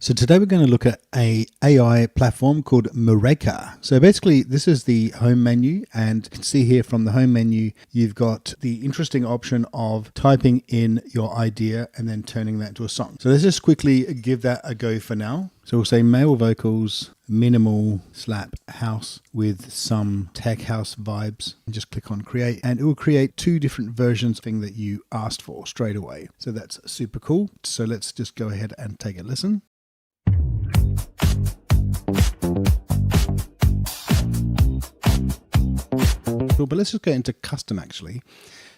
So today we're going to look at a AI platform called Mureka. So basically this is the home menu, and you can see here from the home menu you've got the interesting option of typing in your idea and then turning that into a song. So let's just quickly give that a go for now. So we'll say male vocals, minimal slap house with some tech house vibes, and just click on create, and it will create two different versions of the thing that you asked for straight away. So that's super cool. So let's just go ahead and take a listen. But let's just go into custom actually.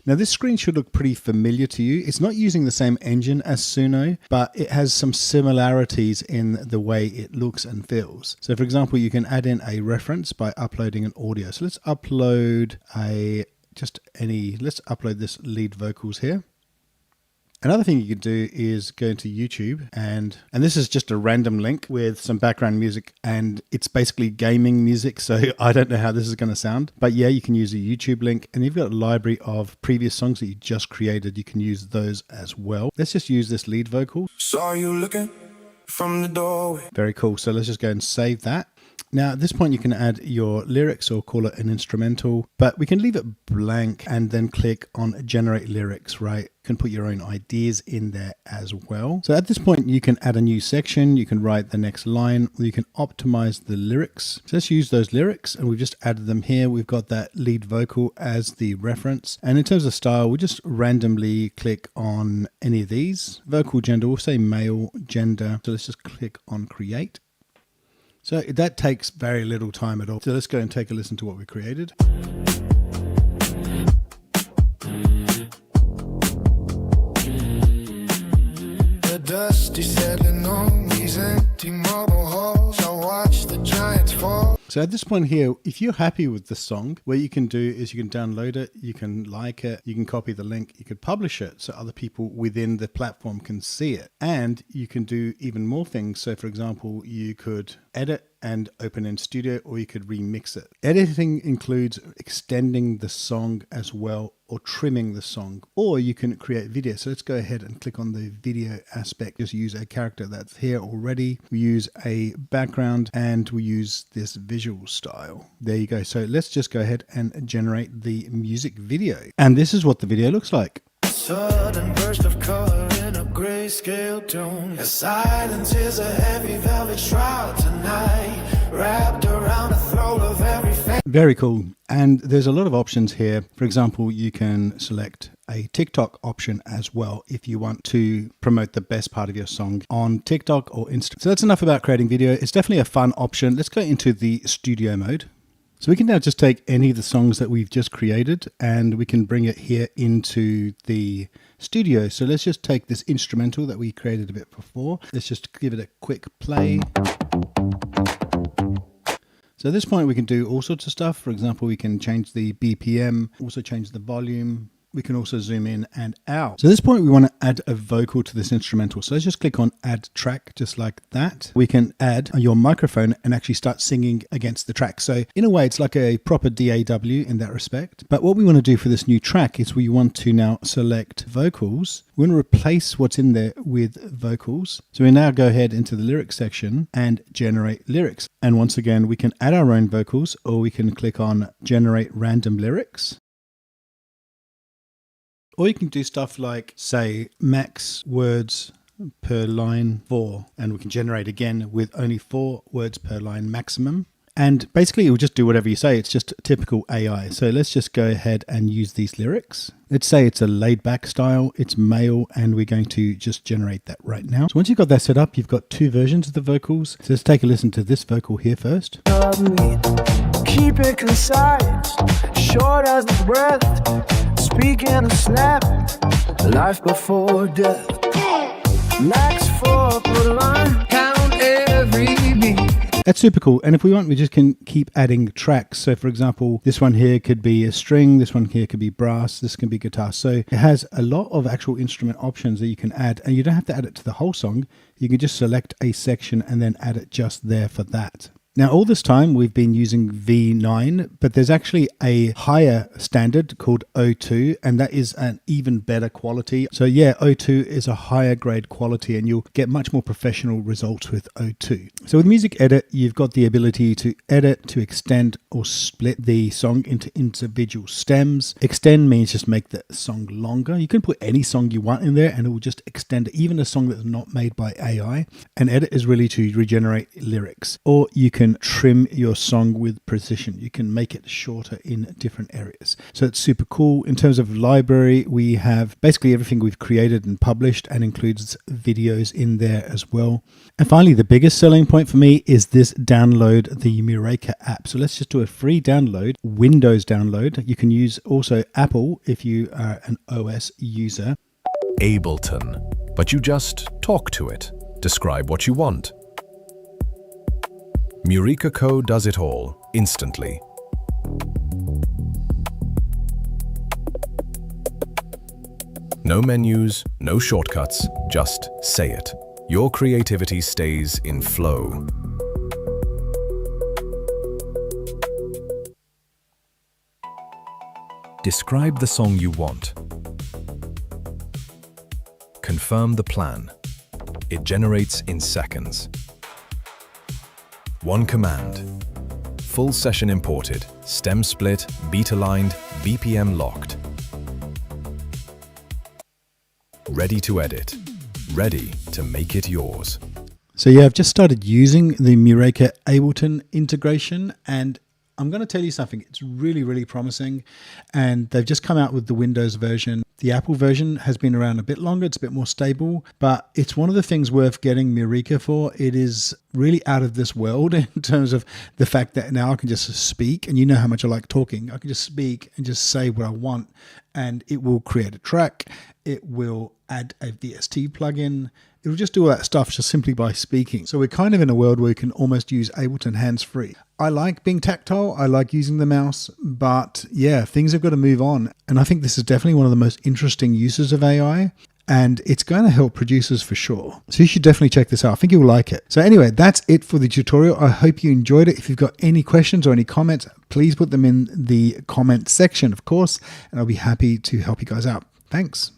Now this screen should look pretty familiar to you. It's not using the same engine as Suno, but it has some similarities in the way it looks and feels. So for example, you can add in a reference by uploading an audio. So let's upload let's upload this lead vocals here. Another thing you could do is go into YouTube, and this is just a random link with some background music, and it's basically gaming music, so I don't know how this is going to sound. But yeah, you can use a YouTube link, and you've got a library of previous songs that you just created. You can use those as well. Let's just use this lead vocal. Saw you looking from the doorway. Very cool. So let's just go and save that. Now at this point you can add your lyrics or call it an instrumental, but we can leave it blank and then click on generate lyrics, right? You can put your own ideas in there as well. So at this point you can add a new section, you can write the next line, or you can optimize the lyrics. So let's use those lyrics, and we've just added them here. We've got that lead vocal as the reference. And in terms of style, we'll just randomly click on any of these. Vocal gender, we'll say male gender. So let's just click on create. So that takes very little time at all. So let's go and take a listen to what we created. The dust is settling on these empty marble halls. I watch the giants fall. So at this point here, if you're happy with the song, what you can do is you can download it, you can like it, you can copy the link, you could publish it so other people within the platform can see it. And you can do even more things. So for example, you could edit and open in Studio, or you could remix it. Editing includes extending the song as well, or trimming the song, or you can create video. So let's go ahead and click on the video aspect. Just use a character that's here already. We use a background and we use this visual style. There you go. So let's just go ahead and generate the music video. And this is what the video looks like. Sudden burst of color in a grayscale tone. The silence is a heavy velvet shroud tonight, wrapped around the throat of every face. Very cool. And there's a lot of options here. For example, you can select a TikTok option as well if you want to promote the best part of your song on TikTok or Instagram. So that's enough about creating video. It's definitely a fun option. Let's go into the studio mode. So we can now just take any of the songs that we've just created and we can bring it here into the studio. So let's just take this instrumental that we created a bit before. Let's just give it a quick play. So at this point we can do all sorts of stuff. For example, we can change the BPM, also change the volume. We can also zoom in and out. So at this point we want to add a vocal to this instrumental. So let's just click on add track, just like that. We can add your microphone and actually start singing against the track. So in a way it's like a proper DAW in that respect. But what we want to do for this new track is we want to now select vocals. We want to replace what's in there with vocals. So we now go ahead into the lyrics section and generate lyrics. And once again, we can add our own vocals, or we can click on generate random lyrics. Or you can do stuff like, say, max words per line 4, and we can generate again with only 4 words per line maximum. And basically it will just do whatever you say. It's just typical AI. So let's just go ahead and use these lyrics. Let's say it's a laid back style, it's male, and we're going to just generate that right now. So once you've got that set up, you've got 2 versions of the vocals. So let's take a listen to this vocal here first. Keep it concise, short as the breath, speaking a snap, life before death. Max 4 per line, count every beat. That's super cool. And if we want, we just can keep adding tracks. So for example, this one here could be a string, this one here could be brass, this can be guitar. So it has a lot of actual instrument options that you can add, and you don't have to add it to the whole song. You can just select a section and then add it just there for that. Now, all this time we've been using V9, but there's actually a higher standard called O2, and that is an even better quality. So yeah, O2 is a higher grade quality, and you'll get much more professional results with O2. So with Music Edit, you've got the ability to edit, to extend or split the song into individual stems. Extend means just make the song longer. You can put any song you want in there and it will just extend it, even a song that's not made by AI. And edit is really to regenerate lyrics. Or you can trim your song with precision. You can make it shorter in different areas. So it's super cool. In terms of library, we have basically everything we've created and published, and includes videos in there as well. And finally, the biggest selling point for me is this download, the Mureka app. So let's just do a free download, Windows download. You can use also Apple if you are an OS user. Ableton, but you just talk to it. Describe what you want. Mureka Code does it all, instantly. No menus, no shortcuts, just say it. Your creativity stays in flow. Describe the song you want. Confirm the plan. It generates in seconds. One command. Full session imported, stem split, beat aligned, BPM locked. Ready to edit. Ready to make it yours. So yeah, I've just started using the Mureka Ableton integration, and I'm going to tell you something. It's really, really promising, and they've just come out with the Windows version. The Apple version has been around a bit longer. It's a bit more stable, but it's one of the things worth getting Mureka for. It is really out of this world in terms of the fact that now I can just speak, and you know how much I like talking. I can just speak and just say what I want, and it will create a track. It will add a VST plugin. It will just do all that stuff just simply by speaking. So we're kind of in a world where we can almost use Ableton hands-free. I like being tactile. I like using the mouse, but yeah, things have got to move on. And I think this is definitely one of the most interesting uses of AI, and it's going to help producers for sure. So you should definitely check this out. I think you'll like it. So anyway, that's it for the tutorial. I hope you enjoyed it. If you've got any questions or any comments, please put them in the comment section, of course, and I'll be happy to help you guys out. Thanks.